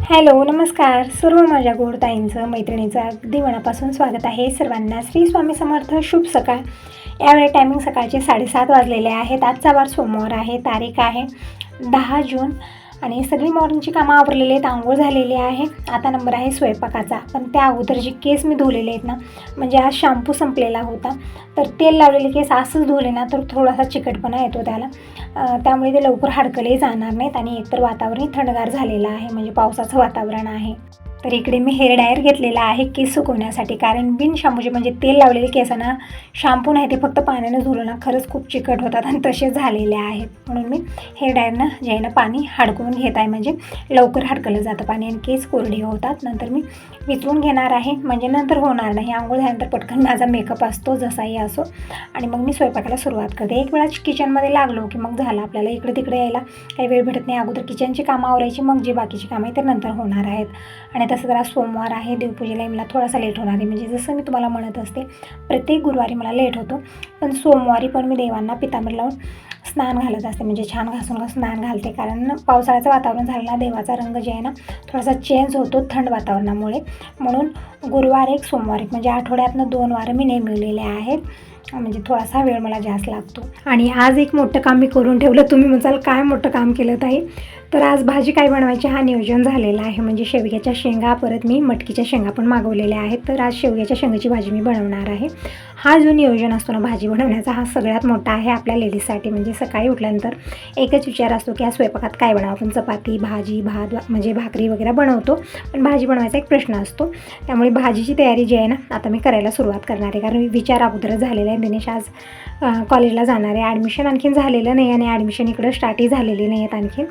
Hello नमस्कार. सर्व माझ्या गोड ताईंचं मैत्रिणीचं अगदी मनापासून स्वागत आहे. सर्वांना श्री स्वामी समर्थ. शुभ सकाळ. यावेळी टायमिंग सकाळचे 7:30 वाजलेले आहेत. आजचा वार सोमवार आहे. तारीख आहे 10 जून आणि सगळी मॉर्निंगची कामं आवरलेली आहेत. आंघोळ झालेली आहे. आता नंबर आहे स्वयंपाकाचा. पण त्या अगोदर जे केस मी धुलेले आहेत ना, म्हणजे आज शॅम्पू संपलेला होता, तर तेल लावलेले केस असंच धुले ना तर थोडासा चिकटपणा येतो त्याला. त्यामुळे ते लवकर हडकले जाणार नाहीत. आणि एकतर वातावरण थंडगार झालेलं आहे, म्हणजे पावसाचं वातावरण आहे. तर इकडे मी हेअर ड्रायर घेतलेला आहे केस सुकवण्यासाठी. कारण बिन शॅम्पूचे म्हणजे तेल लावलेले केसांना शॅम्पू नाही, ते फक्त पाण्यानं धुलं ना खरंच खूप चिकट होतात आणि तसे झालेले आहेत. म्हणून मी हेअर ड्रायरनं जे आहे ना पाणी हडकवून घेत आहे, म्हणजे लवकर हडकलं जातं पाणी आणि केस कोरडे होतात. नंतर मी विचरून घेणार आहे, म्हणजे नंतर होणार नाही. आंघोळ झाल्यानंतर पटकन माझा मेकअप असतो जसाही असो, आणि मग मी स्वयंपाकाला सुरुवात करते. एक वेळा किचनमध्ये लागलो की मग झालं, आपल्याला इकडे तिकडे यायला काही वेळ भेटत नाही. अगोदर किचनची कामं आवरायची, मग जी बाकीची कामं आहे तर नंतर होणार आहेत. आणि तसं जरा सोमवार आहे, देवपूजेला मला थोडासा लेट होणार आहे. म्हणजे जसं मी तुम्हाला म्हणत असते, प्रत्येक गुरुवारी मला लेट होतो, पण सोमवारी पण मी देवांना पितांबर लावून स्नान घालत असते, म्हणजे छान घासून स्नान घालते. कारण पावसाळ्याचं वातावरण झालं ना, देवाचा रंग जे आहे ना थोडासा चेंज होतो थंड वातावरणामुळे. म्हणून गुरुवार एक सोमवार एक, म्हणजे आठवड्यातनं 2 वार मी नेमलेले आहेत. म्हणजे थोडासा वेळ मला जास्त लागतो. आणि आज एक मोठं काम मी करून ठेवलं. तुम्ही म्हणाल काय मोठं काम केलं ताई? तर आज भाजी काय बनवायची हा नियोजन झालेला आहे. म्हणजे शेवग्याच्या शेंगा, परत मी मटकीच्या शेंगा पण मागवलेल्या आहेत. तर आज शेवग्याच्या शेंगाची भाजी मी बनवणार आहे. हा जो नियोजन असतो ना भाजी बनवण्याचा, हा सगळ्यात मोठा आहे आपल्या लेडीजसाठी. म्हणजे सकाळी उठल्यानंतर एकच विचार असतो की आज स्वयंपाकात काय बनवावं. आपण चपाती, भाजी, भात म्हणजे भाकरी वगैरे बनवतो, पण भाजी बनवायचा एक प्रश्न असतो. त्यामुळे भाजीची तयारी जी आहे ना आता मी करायला सुरुवात करणार आहे. कारण विचार अगोदरच झालेला आहे. दिनेश आज कॉलेजला जाणार आहे. ॲडमिशन आणखीन झालेलं नाही आणि ॲडमिशन इकडं स्टार्टही झालेली नाही आहेत आणखीन.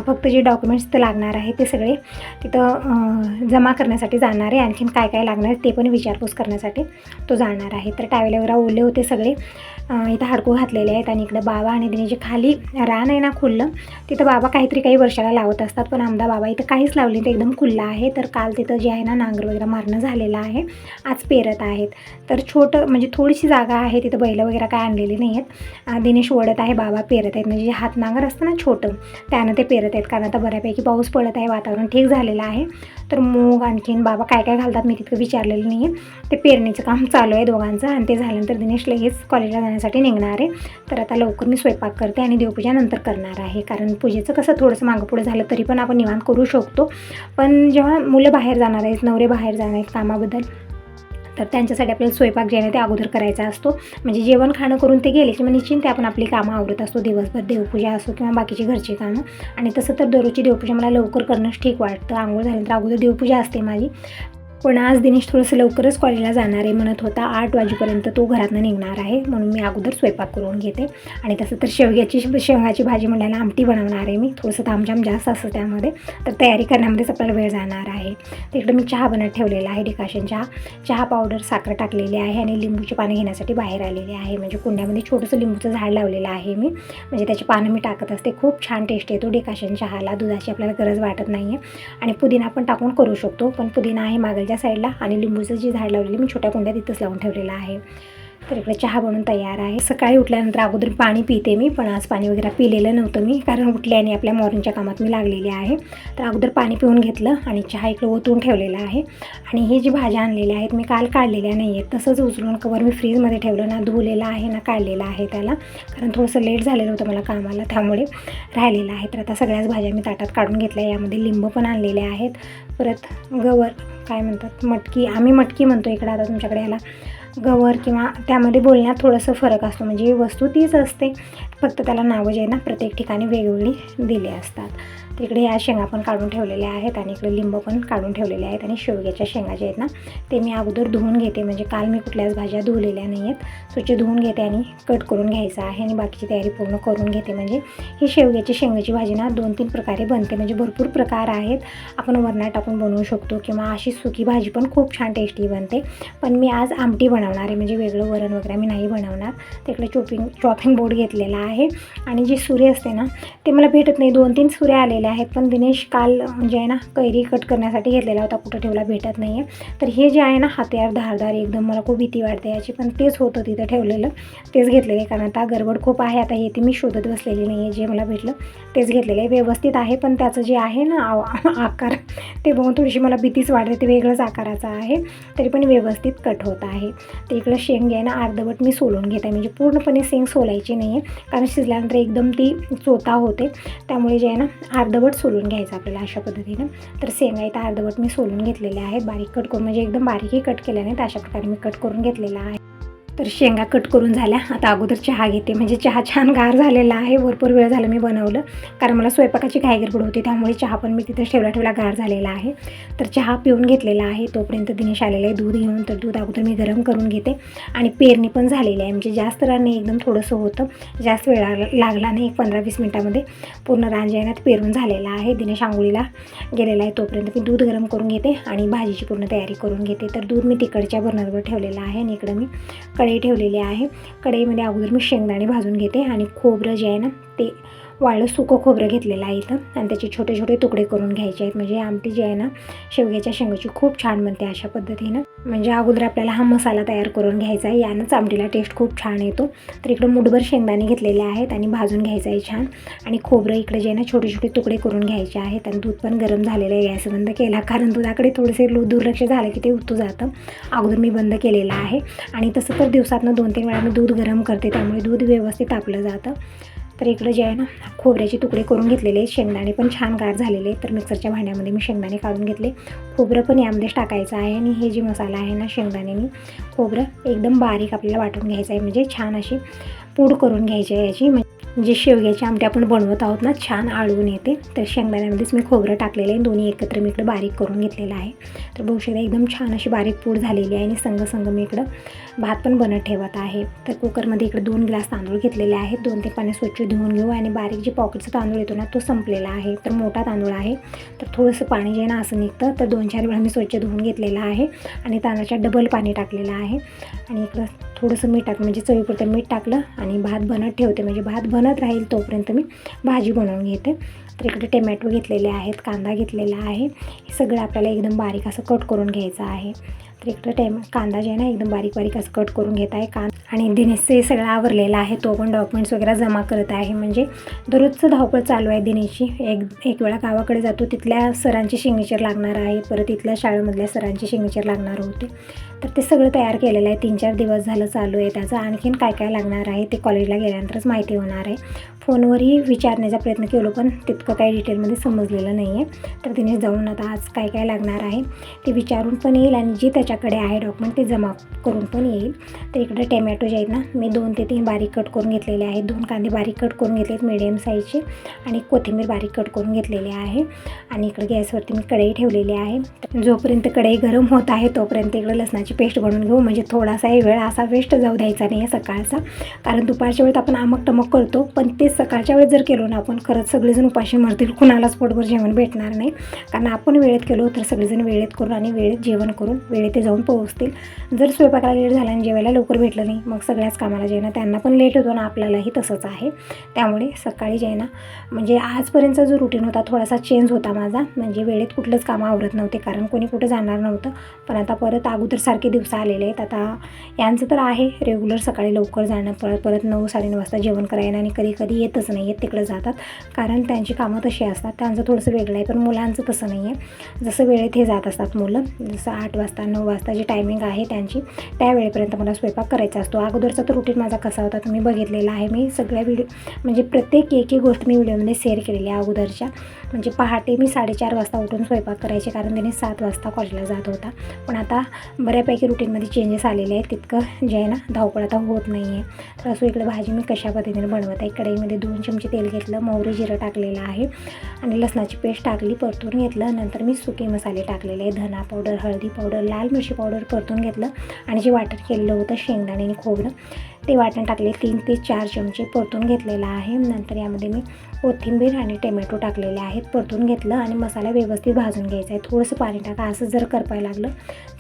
फक्त जे डॉक्युमेंट्स ते लागणार आहे ते सगळे तिथं जमा करण्यासाठी जाणार आहे. आणखीन काय काय लागणार आहे ते पण विचारपूस करण्यासाठी तो जाणार आहे. तर टावेल वगैरे ओले होते सगळे, इथं हाडकू घातलेले आहेत. आणि इकडं बाबा आणि दिनेश जे खाली रान आहे ना खुल्लं, तिथं बाबा काहीतरी काही वर्षाला लावत असतात, पण आमदा बाबा इथं काहीच लावले, ते एकदम खुल्लं आहे. तर काल तिथं जे आहे ना नांगर वगैरे मारणं झालेलं आहे, आज पेरत आहेत. तर छोटं म्हणजे थोडीशी जागा आहे तिथं, बैलं वगैरे काय आणलेली नाही आहेत. दिनेश ओढत आहे, बाबा पेरत आहेत. म्हणजे जे हात नांगर असतं ना छोटं, त्यानं ते पेरत आहेत. कारण आता बऱ्यापैकी पाऊस पडत आहे, वातावरण ठीक झालेलं आहे. तर मूग आणखीन बाबा काय काय घालतात मी तितकं विचारलेलं नाही आहे. ते पेरणीचं काम चालू आहे दोघांचं. आणि ते झाल्यानंतर दिनेश लगेच कॉलेजला जाण्यासाठी निघणार आहे. तर आता लवकर मी स्वयंपाक करते आणि देवपूजा नंतर करणार आहे. कारण पूजेचं कसं थोडंसं मागं पुढे झालं तरी पण आपण निवांत करू शकतो. पण जेव्हा मुलं बाहेर जाणार आहेत, नवरे बाहेर जाणार आहेत कामाबद्दल, तर त्यांच्यासाठी आपल्याला स्वयंपाक जे आहे ते अगोदर करायचा असतो. म्हणजे जेवण खाणं करून ते गेले की मग निश्चिंत आपण आपली कामं आवरत असतो दिवसभर, देवपूजा असो किंवा बाकीची घरची कामं. आणि तसं तर दररोजची देवपूजा मला लवकर करणंच ठीक वाटतं. आंघोळ झाल्यानंतर अगोदर देवपूजा असते माझी. पण आज दिनेश थोडंसं लवकरच कॉलेजला जाणार आहे म्हणत होता. 8 वाजेपर्यंत तो घरातनं निघणार आहे, म्हणून मी अगोदर स्वयंपाक करून घेते. आणि तसं तर शेंगाची भाजी म्हणायला आमटी बनवणार आहे मी. थोडंसं तामझाम जास्त असतं त्यामध्ये, तर तयारी करण्यामध्येच आपल्याला वेळ जाणार आहे. तर इकडं मी चहा बनत ठेवलेला आहे, डिकाशन चहा पावडर, साखर टाकलेली आहे आणि लिंबूचे पानं घेण्यासाठी बाहेर आलेले आहे. म्हणजे कुंड्यामध्ये छोटंसं लिंबूचं झाड लावलेलं आहे मी, म्हणजे त्याची पानं मी टाकत असते. खूप छान टेस्ट येतो डिकाशन चहाला, दुधाची आपल्याला गरज वाटत नाही आहे. आणि पुदिना पण टाकून करू शकतो, पण पुदिना आहे मागेल साईडला. आणि लिंबूचं जे झाड लावलेलं मी छोट्या कुंड्यात तिथंच लावून ठेवलेलं आहे. तर इकडे चहा बनवून तयार आहे. सकाळी उठल्यानंतर अगोदर पाणी पिते मी, पण आज पाणी वगैरे पिलेलं नव्हतं मी, कारण उठल्याने आपल्या मॉर्निंगच्या कामात मी लागलेली आहे. तर अगोदर पाणी पिऊन घेतलं आणि चहा इकडे ओतून ठेवलेला आहे. आणि ही जी भाज्या आणलेल्या आहेत मी काल काढलेल्या नाही आहेत, तसंच उचलून कवर मी फ्रीजमध्ये ठेवलं, ना धुवलेलं आहे ना काढलेलं आहे त्याला. कारण थोडंसं लेट झालेलं होतं मला कामाला, त्यामुळे राहिलेलं आहे. तर आता सगळ्याच भाज्या मी ताटात काढून घेतल्या. यामध्ये लिंबू पण आणलेले आहेत, परत गवर काय म्हणतात, मटकी, आम्ही मटकी म्हणतो इकडे. आता तुमच्याकडे याला गवर किंवा त्यामध्ये बोलण्यात थोडंसं फरक असतो. म्हणजे वस्तू तीच असते, फक्त त्याला नावं जे आहे ना प्रत्येक ठिकाणी वेगवेगळी दिली असतात. तिकडे या शेंगा पण काढून ठेवलेल्या आहेत आणि इकडे लिंबू पण काढून ठेवलेले आहेत. आणि शेवग्याच्या शेंगा जे आहेत ना ते मी अगोदर धुवून घेते. म्हणजे काल मी कुठल्याच भाज्या धुवलेल्या नाही आहेत, स्वच्छ धुवून घेते आणि कट करून घ्यायचं आहे आणि बाकीची तयारी पूर्ण करून घेते. म्हणजे ही शेवग्याची शेंगाची भाजी ना 2-3 प्रकारे बनते, म्हणजे भरपूर प्रकार आहेत. आपण वरणात टाकून बनवू शकतो किंवा अशी सुकी भाजी पण खूप छान टेस्टी बनते. पण मी आज आमटी बनवणार आहे, म्हणजे वेगळं वरण वगैरे मी नाही बनवणार. तिकडे चॉपिंग बोर्ड घेतलेला आहे. आणि जी सुरे असते ना ते मला भेटत नाही, 2-3 सुऱ्या आलेल्या आहेत, पण दिनेश काल म्हणजे आहे ना कैरी कट करण्यासाठी घेतलेला होता, कुठं ठेवला भेटत नाही आहे. तर हे जे आहे ना हत्यार धारदार एकदम, मला खूप भीती वाटते याची, पण तेच होतं तिथं ठेवलेलं, तेच घेतलेलं आहे. कारण आता गडबड खूप आहे, आता हे ते मी शोधत बसलेली नाही आहे, जे मला भेटलं तेच घेतलेलं आहे. व्यवस्थित आहे, पण त्याचं जे आहे ना आकार ते बघून थोडीशी मला भीतीच वाटते, ते वेगळंच आकाराचं आहे, तरी पण व्यवस्थित कट होत आहे. तर इकडं शेंग आहे ना अर्धवट मी सोलून घेत आहे, म्हणजे पूर्णपणे शेंग सोलायची नाही आहे, कारण शिजल्यानंतर एकदम ती चोता होते, त्यामुळे जे आहे ना अर्धवट सोलून घ्यायचं आपल्याला अशा पद्धतीनं. तर शेंगा इथं अर्धवट मी सोलून घेतलेल्या आहेत, बारीक कट करून, म्हणजे एकदम बारीकही कट केल्या नाहीत, अशा प्रकारे मी कट करून घेतलेला आहे. तर शेंगा कट करून झाल्या, आता अगोदर चहा घेते, म्हणजे चहा छान गार झालेला आहे, भरपूर वेळ झाला मी बनवलं, कारण मला स्वयंपाकाची घाई गडबड होती, त्यामुळे चहा पण मी तिथं ठेवला गार झालेला आहे. तर चहा पिऊन घेतलेला आहे, तोपर्यंत दिनेश आलेलं आहे दूध घेऊन. तर दूध अगोदर मी गरम करून घेते, आणि पेरणी पण झालेली आहे, म्हणजे जास्त रान नाही, एकदम थोडंसं होतं, जास्त वेळ लागला नाही, 15-20 मिनटामध्ये पूर्ण रान जे आहे ना पेरून झालेलं आहे. दिनेश आंघोळीला गेलेला आहे, तोपर्यंत मी दूध गरम करून घेते आणि भाजीची पूर्ण तयारी करून घेते. तर दूध मी तिकडच्या बर्नरवर ठेवलेलं आहे, आणि इकडं मी कढई ठेवलेली आहे. कढईमध्ये अगोदर मी शेंगदाणे भाजून घेते, आणि खोबरं जे आहे ना ते वाळलं सुकं खोबरं घेतलेलं आहे इथं, आणि त्याचे छोटे छोटे तुकडे करून घ्यायचे आहेत, म्हणजे आमटी जी आहे ना शेवग्याच्या शेंगाची खूप छान बनते अशा पद्धतीनं. म्हणजे अगोदर आपल्याला हा मसाला तयार करून घ्यायचा आहे, यानंच आमटीला टेस्ट खूप छान येतो. तर इकडं मुठभर शेंगदाणे घेतलेले आहेत आणि भाजून घ्यायचं आहे छान, आणि खोबरं इकडे जे आहे ना छोटे छोटे तुकडे करून घ्यायचे आहेत. आणि दूध पण गरम झालेलं आहे, गॅस बंद केला, कारण दुधाकडे थोडेसे दुर्लक्ष झालं की ते उतू जातं. अगोदर मी बंद केलेलं आहे, आणि तसं तर दिवसातनं 2-3 वेळा मी दूध गरम करते, त्यामुळे दूध व्यवस्थित तापलं जातं. तर इकडं जे आहे ना खोबऱ्याचे तुकडे करून घेतलेले आहेत, शेंगदाणे पण छान गार झालेले आहेत. तर मिक्सरच्या भांड्यामध्ये मी शेंगदाणे काढून घेतले, खोबरं पण यामध्येच टाकायचं आहे, आणि हे जे मसाला आहे ना शेंगदाण्यानी खोबरं एकदम बारीक आपल्याला वाटून घ्यायचं आहे, म्हणजे छान अशी पूड करून घ्यायची आहे याची, म्हणजे शेवग्याची आमटी आपण बनवत आहोत ना छान आळून येते. तर शेंगदाण्यामध्येच मी खोबरं टाकलेलं आहे, दोन्ही एकत्र मी इकडं बारीक करून घेतलेलं आहे. तर बघू शकता एकदम छान अशी बारीक पूड झालेली आहे, आणि संग मी इकडं भात पण बनत ठेवत आहे. तर कुकरमध्ये इकडे 2 ग्लास तांदूळ घेतलेले आहेत, 2 ते पाणी स्वच्छ धुवून घेऊ, आणि बारीक जे पॉकेटचा तांदूळ येतो ना तो संपलेला आहे, तर मोठा तांदूळ आहे, तर थोडंसं पाणी जे ना असं निघतं, तर 2-4 वेळा मी स्वच्छ धुवून घेतलेलं आहे, आणि तांदळाच्या डबल पाणी टाकलेलं आहे. आणि इकडं थोडंसं मीठ टाकलं, म्हणजे चवीपुरतं मीठ टाकलं, आणि भात बनत ठेवते, म्हणजे भात बनत राहील तोपर्यंत मी भाजी बनवून घेते. तर इकडे टमॅटो घेतलेले आहेत, कांदा घेतलेला आहे, हे सगळं आपल्याला एकदम बारीक असं कट करून घ्यायचं आहे. तर इकडं कांदा जे आहे ना एकदम बारीक असं कट करून घेत आहे आणि दिनेशचं सगळं आवरलेलं आहे, तो पण डॉक्युमेंट्स वगैरे जमा करत आहे, म्हणजे दररोजचं धावपळ चालू आहे दिनेशची. एक वेळा गावाकडे जातो, तिथल्या सरांची सिग्नेचर लागणार आहे, परत इथल्या शाळेमधल्या सरांची सिग्नेचर लागणार होते, तर ते सगळं तयार केलेलं आहे. 3-4 दिवस झालं चालू आहे त्याचं. आणखीन काय काय लागणार आहे ते कॉलेजला गेल्यानंतरच माहिती होणार आहे. फोनवरही विचारण्याचा प्रयत्न केलो, पण तितकं काही डिटेलमध्ये समजलेलं नाही आहे. तर दिनेश जाऊन आता आज काय काय लागणार आहे ते विचारून पण येईल, आणि जे त्याच्याकडे आहे डॉक्युमेंट ते जमा करून पण येईल. तर इकडे टमॅटो जे आहेत ना मी 2 ते 3 बारीक कट करून घेतलेले आहेत, 2 कांदे बारीक कट करून घेतले आहेत मीडियम साईजचे, आणि कोथिंबीर बारीक कट करून घेतलेले आहे. आणि इकडे गॅसवरती मी कढई ठेवलेली आहे. जोपर्यंत कढई गरम होत आहे तोपर्यंत इकडे लसणाची पेस्ट बनवून घेऊ, म्हणजे थोडासाही वेळ असा वेस्ट जाऊ द्यायचा नाही आहे सकाळचा, कारण दुपारच्या वेळेत आपण आमक टमक करतो, पण ते सकाळच्या वेळेत जर केलो ना आपण, खरंच सगळेजण उपाशी मरतील, कुणालाच पोटभर जेवण भेटणार नाही. कारण आपण वेळेत केलो तर सगळेजण वेळेत करून आणि वेळेत जेवण करून वेळेत ते जाऊन पोहोचतील. जर स्वयंपाकाला लेट झाला आणि जेवायला लवकर भेटलं नाही, मग सगळ्याच कामाला जे ना त्यांना पण लेट होतो ना आपल्यालाही तसंच आहे. त्यामुळे सकाळी जे ना म्हणजे आजपर्यंतचा जो रुटीन होता थोडासा चेंज होता माझा, म्हणजे वेळेत कुठलंच कामं आवरत नव्हते, कारण कोणी कुठं जाणार नव्हतं. पण आता परत अगोदर सारखे दिवस आलेले आहेत. आता यांचं तर आहे रेग्युलर सकाळी लवकर जाणं, परत 9-9:30 वाजता जेवण करायला, आणि कधी येतच नाही आहेत, तिकडं जातात, कारण त्यांची कामं तशी असतात. त्यांचं थोडंसं वेगळं आहे, पण मुलांचं तसं नाही आहे. जसं वेळेत हे जात असतात मुलं, जसं 8 वाजता 9 वाजता जी टायमिंग आहे त्यांची, त्या वेळेपर्यंत मला स्वयंपाक करायचा असतो. अगोदरचा तर रुटीन माझा कसा होता तुम्ही बघितलेला आहे. मी सगळ्या म्हणजे प्रत्येक एक गोष्ट मी व्हिडिओमध्ये शेअर केलेली आहे अगोदरच्या. म्हणजे पहाटे मी 4:30 वाजता उठून स्वयंपाक करायचे, कारण त्याने 7 वाजता कॉलेजला जात होता. पण आता बऱ्यापैकी रुटीनमध्ये चेंजेस आलेले आहेत, तितकं जे आहे ना धावपळ आता होत नाही आहे. तर असं इकडे भाजी मी कशा पद्धतीने बनवत आहे, कढईमध्ये 2 चमचे तेल घेतलं, मोहरी जिरं टाकलेलं आहे, आणि लसणाची पेस्ट टाकली, परतून घेतलं. नंतर मी सुके मसाले टाकलेले आहे, धना पावडर, हळदी पावडर, लाल मिरची पावडर परतून घेतलं, आणि जे वाटण केलेलं होतं शेंगदाणे आणि खोबरं ते वाटण टाकले, 3 ते 4 चमचे परतून घेतलेलं आहे. नंतर यामध्ये मी कोथिंबीर आणि टोमॅटो टाकलेले आहेत, परतून घेतलं आणि मसाला व्यवस्थित भाजून घ्यायचा आहे. थोडंसं पाणी टाका, असं जर करपायला लागलं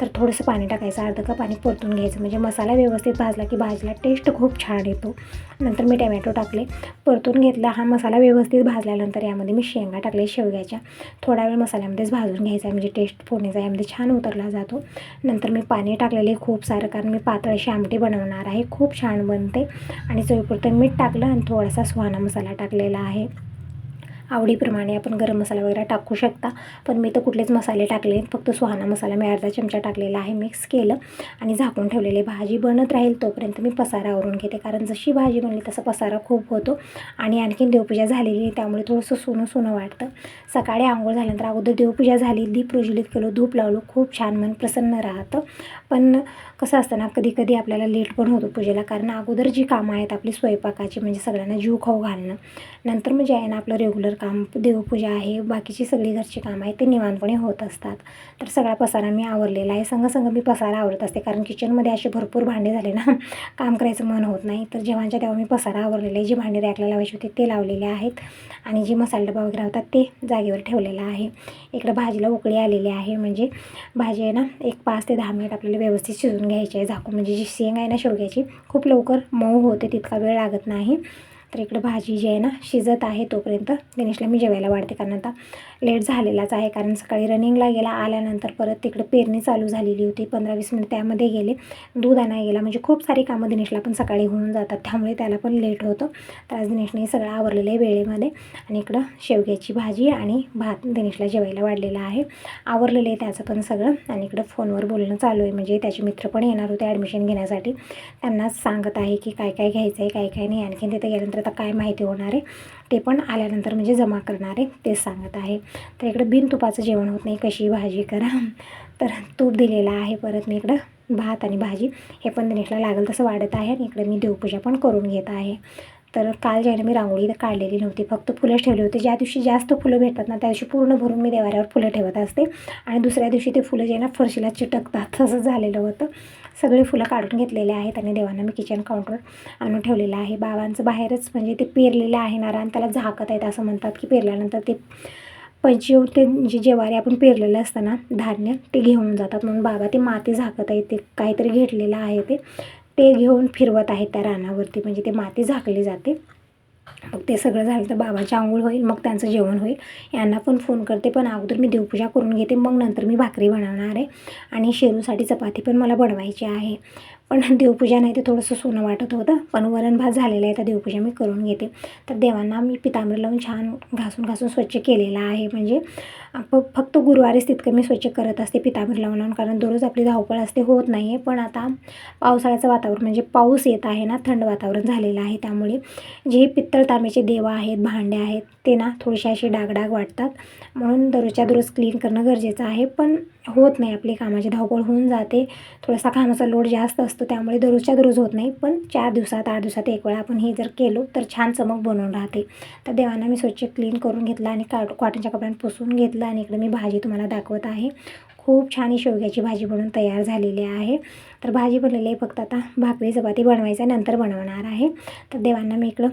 तर थोडंसं पाणी टाकायचं, अर्धा कप पाणी परतून घ्यायचं. म्हणजे मसाला व्यवस्थित भाजला की भाजीला टेस्ट खूप छान येतो. नंतर मी टोमॅटो टाकले, परतून घेतला. हा मसाला व्यवस्थित भाजल्यानंतर यामध्ये मी शेंगा टाकले शेवग्याच्या. थोडा वेळ मसाल्यामध्येच भाजून घ्यायचा आहे, म्हणजे टेस्ट फोडणीचा यामध्ये छान उतरला जातो. नंतर मी पाणी टाकलेले खूप सारं, कारण मी पातळ अशी आमटी बनवणार आहे, खूप छान बनते. आणि चवीपुरतं मीठ टाकलं आणि थोडासा सुहाना मसाला टाकलेला आहे. आवडीप्रमाणे आपण गरम मसाला वगैरे टाकू शकता, पण मी तर कुठलेच मसाले टाकले, फक्त सुहाना मसाला मी अर्धा चमचा टाकलेला आहे. मिक्स केलं आणि झाकून ठेवलेले. भाजी बनत राहील तोपर्यंत मी पसारा आवरून घेते, कारण जशी भाजी बनली तसा पसारा खूप होतो. आणि आणखीन देवपूजा झालेली आहे, त्यामुळे थोडंसं सोनं सोनं वाटतं. सकाळी आंघोळ झाल्यानंतर अगोदर देवपूजा झाली, दीप प्रज्वलित केलं, धूप लावलं, खूप छान मन प्रसन्न राहतं. पण कसं असतं ना, कधी कधी आपल्याला लेट पण होतो पूजेला, कारण अगोदर जी कामं आहेत आपली स्वयंपाकाची, म्हणजे सगळ्यांना जीव खाऊ घालणं, नंतर म्हणजे आहे ना आपलं रेग्युलर काम, देवपूजा आहे, बाकीची सगळी घरची कामं आहेत, ते निवांतपणे होत असतात. तर सगळा पसारा मी आवरलेला आहे. संग मी पसारा आवरत असते, कारण किचनमध्ये असे भरपूर भांडे झाले ना, काम करायचं मन होत नाही. तर जेव्हाच्या तेव्हा मी पसारा आवरलेला आहे. जे भांडे रॅकला लावायचे होते ते लावलेले आहेत, आणि जे मसाला डबा वगैरे होतात ते जागेवर ठेवलेला आहे. इकडं भाजीला उकळी आलेली आहे, म्हणजे भाजी आहे ना एक 5 ते 10 मिनिट आपल्याला व्यवस्थित शिजून घ्यायची आहे झाकून. म्हणजे जी शेंग आहे ना शेवग्याची, खूप लवकर मऊ होते, तितका वेळ लागत नाही. तर इकडं भाजी जी आहे ना शिजत आहे, तोपर्यंत दिनेशला मी जेवायला वाढते, कारण आता लेट झालेलाच आहे. कारण सकाळी रनिंगला गेला, आल्यानंतर परत तिकडं पेरणी चालू झालेली होती, 15-20 मिनिट त्यामध्ये गेले, दूध आणायला गेला, म्हणजे खूप सारी कामं दिनेशला पण सकाळी होऊन जातात, त्यामुळे त्याला पण लेट होतं. तर आज दिनेशने सगळं आवरलेलं आहे वेळेमध्ये. आणि इकडं शेवग्याची भाजी आणि भात दिनेशला जेवायला वाढलेला आहे. आवरलेलं आहे त्याचं पण सगळं. आणि इकडं फोनवर बोलणं चालू आहे, म्हणजे त्याचे मित्र पण येणार होते ॲडमिशन घेण्यासाठी. त्यांनाच सांगत आहे की काय काय घ्यायचं आहे, काय काय नाही. आणखीन तिथे गेल्यानंतर आता काय माहिती होणार आहे ते पण आल्यानंतर म्हणजे जमा करणार आहे, तेच सांगत आहे. तर इकडं बिन तुपाचं जेवण होत नाही, कशी भाजी करा. तर तूप दिलेलं आहे. परत मी इकडं भात आणि भाजी हे पण दिनेशला लागेल तसं वाढत आहे. आणि इकडे मी देवपूजा पण करून घेत आहे. तर काल ज्याने मी रांगोळी तर काढलेली नव्हती, फक्त फुलंच ठेवली होती. ज्या दिवशी जास्त फुलं भेटतात ना, त्या दिवशी पूर्ण भरून मी देवाऱ्यावर फुलं ठेवत असते, आणि दुसऱ्या दिवशी ते फुलं जे ना फरशीला चिटकतात, तसं झालेलं होतं. सगळी फुलं काढून घेतलेले आहेत, आणि देवांना मी किचन काउंटर आणून ठेवलेलं आहे. बाबांचं बाहेरच, म्हणजे ते पेरलेलं आहे ना रान, त्याला झाकत आहेत. असं म्हणतात की पेरल्यानंतर ते पंचीव ते जे ज्वारी आपण पेरलेलं असतं ना धान्य, ते घेऊन जातात, म्हणून बाबा ते माती झाकत आहेत. ते काहीतरी घेतलेलं आहे, ते घेऊन फिरवत आहेत त्या रानावरती, म्हणजे ते माती झाकली जाते. मग ते सगळं झालं तर बाबाची आंघोळ होईल, मग त्यांचं जेवण होईल. यांना पण फोन करते, पण अगोदर मी देवपूजा करून घेते, मग नंतर मी भाकरी बनवणार आहे. आणि शेरूसाठी चपाती पण मला बनवायची आहे. पण देवपूजा नाही ते थोडंसं सोनं वाटत होतं, पण वरण भात झालेलं आहे, तर देवपूजा मी करून घेते. तर देवांना मी पितांबरी लावून छान घासून स्वच्छ केलेलं आहे. म्हणजे फक्त गुरुवारीच तितकं मी स्वच्छ करत असते पितांबरी लावून, कारण दररोज आपली धावपळ असते, होत नाही आहे. पण आता पावसाळ्याचं वातावरण, म्हणजे पाऊस येत आहे ना, थंड वातावरण झालेलं आहे, त्यामुळे जे पित्तळ तांब्याचे देवा आहेत, भांडे आहेत, ते ना थोडेसे असे डाग वाटतात, म्हणून दररोजच्या दररोज क्लीन करणं गरजेचं आहे. पण होत नाही, आपली कामाची धावपळ होऊन जाते, थोडासा कामाचा लोड जास्त असतो, त्यामुळे दररोजच्या दररोज होत नाही. पण 4 दिवसात 8 दिवसात एक वेळा आपण हे जर केलो तर छान चमक बनवून राहते. तर देवांना मी स्वच्छ क्लीन करून घेतलं आणि कॉटनच्या कपड्याने पुसून घेतलं. आणि इकडे मी भाजी तुम्हाला दाखवत आहे. खूप छान ही शेवग्याची भाजी बनवून तयार झालेली आहे. तर भाजी बनलेली आहे, फक्त आता भाकरी चपाती बनवायचं नंतर बनवणार आहे. तर देवांना मी इकडं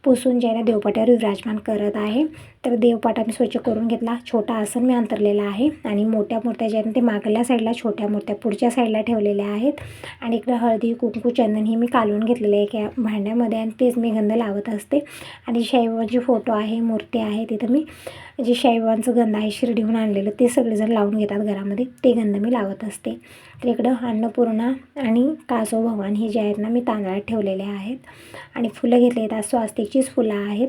पुसून ज्याला देवपाट्यावर विराजमान करत आहे. तर देवपाटा मी स्वच्छ करून घेतला. छोटा आसन मी अंतरलेला आहे, आणि मोठ्या मूर्त्या ज्या ते मागल्या साईडला, छोट्या मूर्त्या पुढच्या साईडला ठेवलेल्या आहेत. आणि इकडं हळदी कुंकू चंदन हे मी कालवून घेतलेलं आहे एका भांड्यामध्ये, आणि तेच मी गंध लावत असते. आणि शैवाची फोटो आहे, मूर्ती आहे, तिथं मी जे शैवांचं गंध आहे शिर्डीहून आणलेलं, ते सगळेजण लावून घेतात घरामध्ये, ते गंध मी लावत असते. तर इकडं अन्नपूर्णा आणि कासव भगवान हे जे आहेत ना, मी तांदळात ठेवलेले आहेत. आणि फुलं घेतले आहेत, आज स्वास्तिकचीच फुलं आहेत.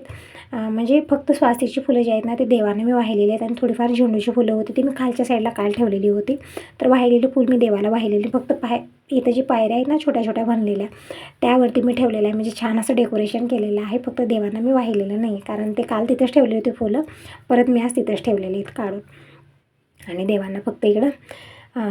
म्हणजे फक्त स्वास्तिकची फुलं जी आहेत ना, ते देवाने मी वाहिलेली आहेत. आणि थोडीफार झेंडूची फुलं होती, ती मी खालच्या साईडला काल ठेवलेली होती. तर वाहिलेली फुल मी देवाला वाहिलेली, फक्त इथं जी पायऱ्या आहेत ना छोट्या छोट्या बनलेल्या, त्यावरती मी ठेवलेलं आहे. म्हणजे छान असं डेकोरेशन केलेलं आहे, फक्त देवांना मी वाहिलेलं नाही, कारण ते काल तिथंच ठेवले होते फुलं, परत मी आज तिथंच ठेवलेले आहेत काढून. आणि देवांना फक्त इकडं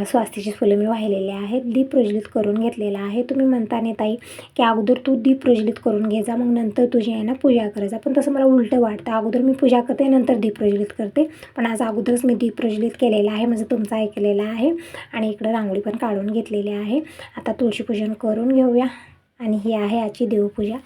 स्वास्तिकची फुलं मी वाहिलेली आहेत. दीप प्रज्वलित करून घेतलेला आहे. तुम्ही म्हणता नाही ताई की अगोदर तू दीप प्रज्वलित करून घे जा, मग नंतर तुझी आहे ना पूजा करायचा, पण तसं मला उलटं वाटतं. अगोदर मी पूजा करते, नंतर दीप प्रज्वलित करते, पण आज अगोदरच मी दीप प्रज्वलित केलेला आहे, म्हणजे तुमचं ऐकलेलं आहे. आणि इकडं रांगोळी पण काढून घेतलेली आहे. आता तुळशीपूजन करून घेऊया, आणि ही आहे आजची देवपूजा.